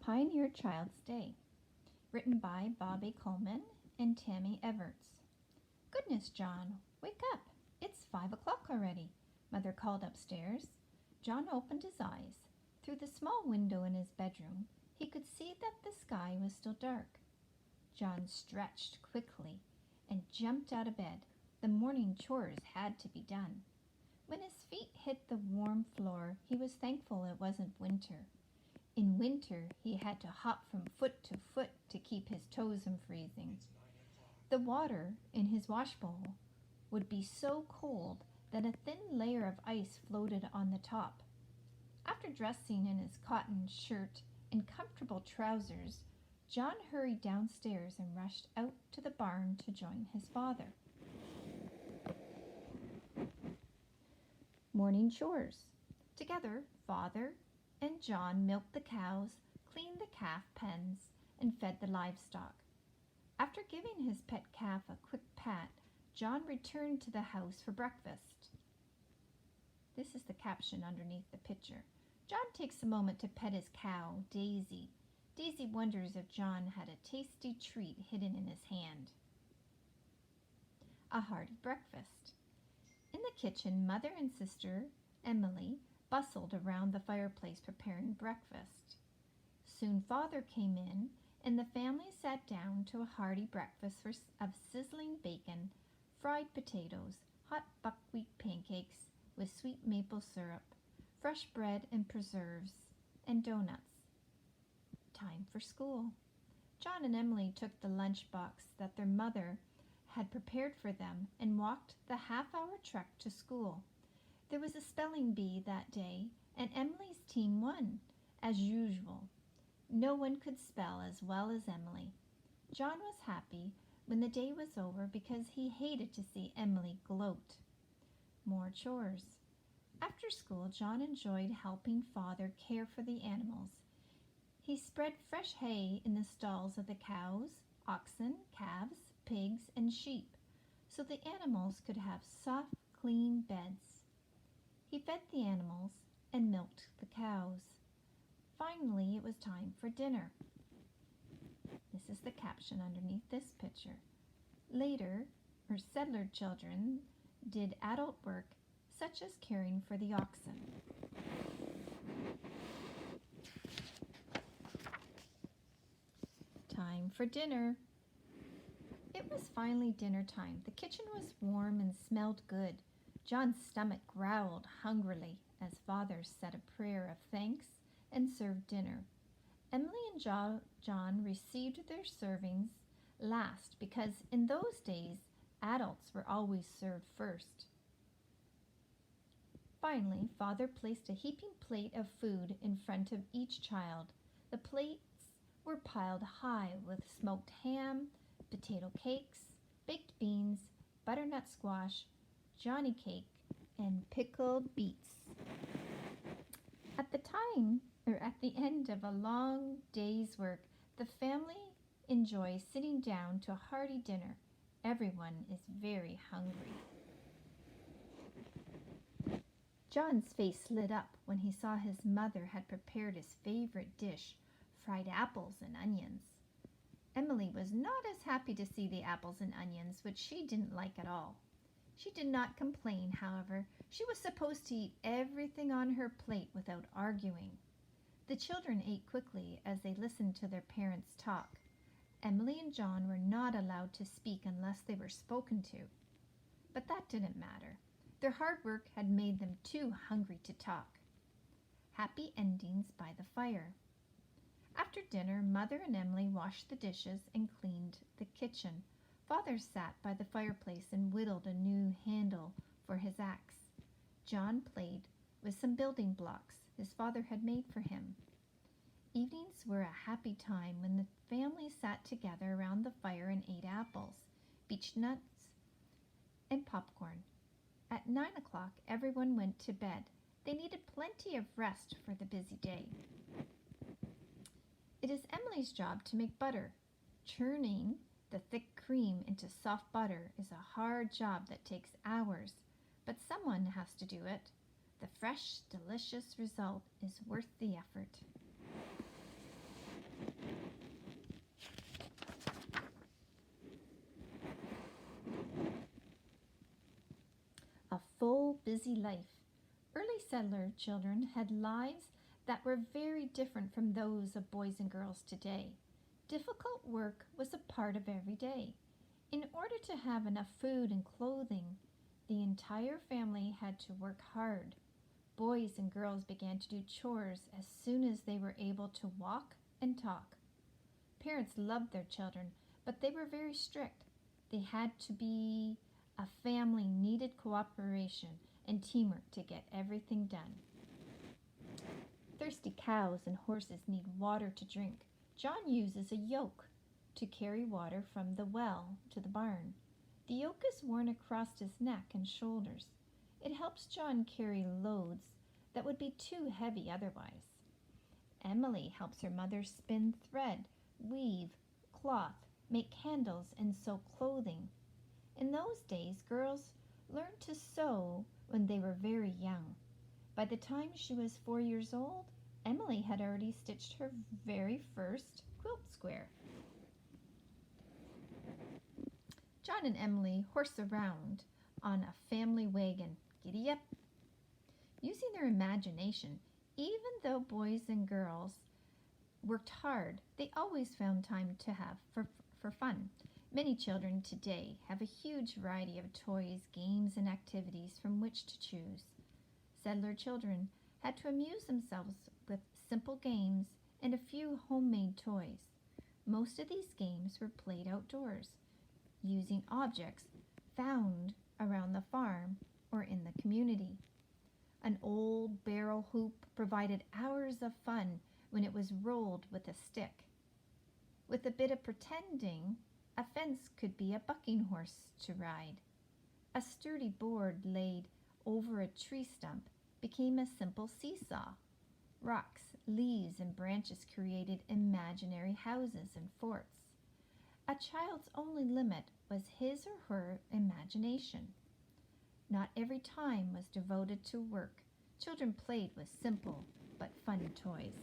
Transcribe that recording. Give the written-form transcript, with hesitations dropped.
Pioneer Child's Day, written by Bobby Coleman and Tammy Everts. Goodness, John, wake up. It's 5 o'clock already, Mother called upstairs. John opened his eyes. Through the small window in his bedroom, he could see that the sky was still dark. John stretched quickly and jumped out of bed. The morning chores had to be done. When his feet hit the warm floor, he was thankful it wasn't winter. In winter, he had to hop from foot to foot to keep his toes from freezing. The water in his washbowl would be so cold that a thin layer of ice floated on the top. After dressing in his cotton shirt and comfortable trousers, John hurried downstairs and rushed out to the barn to join his father. Morning chores. Together, Father and John milked the cows, cleaned the calf pens, and fed the livestock. After giving his pet calf a quick pat, John returned to the house for breakfast. This is the caption underneath the picture. John takes a moment to pet his cow, Daisy. Daisy wonders if John had a tasty treat hidden in his hand. A hearty breakfast. In the kitchen, Mother and Sister Emily bustled around the fireplace preparing breakfast. Soon Father came in, and the family sat down to a hearty breakfast of sizzling bacon, fried potatoes, hot buckwheat pancakes with sweet maple syrup, fresh bread and preserves, and donuts. Time for school. John and Emily took the lunchbox that their mother had prepared for them and walked the half-hour trek to school. There was a spelling bee that day, and Emily's team won, as usual. No one could spell as well as Emily. John was happy when the day was over because he hated to see Emily gloat. More chores. After school, John enjoyed helping Father care for the animals. He spread fresh hay in the stalls of the cows, oxen, calves, pigs, and sheep, so the animals could have soft, clean beds. He fed the animals and milked the cows. Finally, it was time for dinner. This is the caption underneath this picture. Later, settler children did adult work, such as caring for the oxen. Time for dinner. It was finally dinner time. The kitchen was warm and smelled good. John's stomach growled hungrily as Father said a prayer of thanks and served dinner. Emily and John received their servings last because in those days, adults were always served first. Finally, Father placed a heaping plate of food in front of each child. The plates were piled high with smoked ham, potato cakes, baked beans, butternut squash, Johnny cake, and pickled beets. At the end of a long day's work, the family enjoys sitting down to a hearty dinner. Everyone is very hungry. John's face lit up when he saw his mother had prepared his favorite dish, fried apples and onions. Emily was not as happy to see the apples and onions, which she didn't like at all. She did not complain, however. She was supposed to eat everything on her plate without arguing. The children ate quickly as they listened to their parents talk. Emily and John were not allowed to speak unless they were spoken to. But that didn't matter. Their hard work had made them too hungry to talk. Happy endings by the fire. After dinner, Mother and Emily washed the dishes and cleaned the kitchen. Father sat by the fireplace and whittled a new handle for his axe. John played with some building blocks his father had made for him. Evenings were a happy time when the family sat together around the fire and ate apples, beech nuts, and popcorn. At 9 o'clock, everyone went to bed. They needed plenty of rest for the busy day. It is Emily's job to make butter. Churning the thick cream into soft butter is a hard job that takes hours, but someone has to do it. The fresh, delicious result is worth the effort. go busy life. Early settler children had lives that were very different from those of boys and girls today. Difficult work was a part of every day. In order to have enough food and clothing, the entire family had to work hard. Boys and girls began to do chores as soon as they were able to walk and talk. Parents loved their children, but they were very strict. They had to be a family needed cooperation and teamwork to get everything done. Thirsty cows and horses need water to drink. John uses a yoke to carry water from the well to the barn. The yoke is worn across his neck and shoulders. It helps John carry loads that would be too heavy otherwise. Emily helps her mother spin thread, weave cloth, make candles, and sew clothing. In those days, girls learned to sew when they were very young. By the time she was 4 years old, Emily had already stitched her very first quilt square. John and Emily horse around on a family wagon. Giddy up! Using their imagination, even though boys and girls worked hard, they always found time to have for fun. Many children today have a huge variety of toys, games, and activities from which to choose. Settler children had to amuse themselves with simple games and a few homemade toys. Most of these games were played outdoors, using objects found around the farm or in the community. An old barrel hoop provided hours of fun when it was rolled with a stick. With a bit of pretending, a fence could be a bucking horse to ride. A sturdy board laid over a tree stump became a simple seesaw. Rocks, leaves, and branches created imaginary houses and forts. A child's only limit was his or her imagination. Not every time was devoted to work. Children played with simple but fun toys.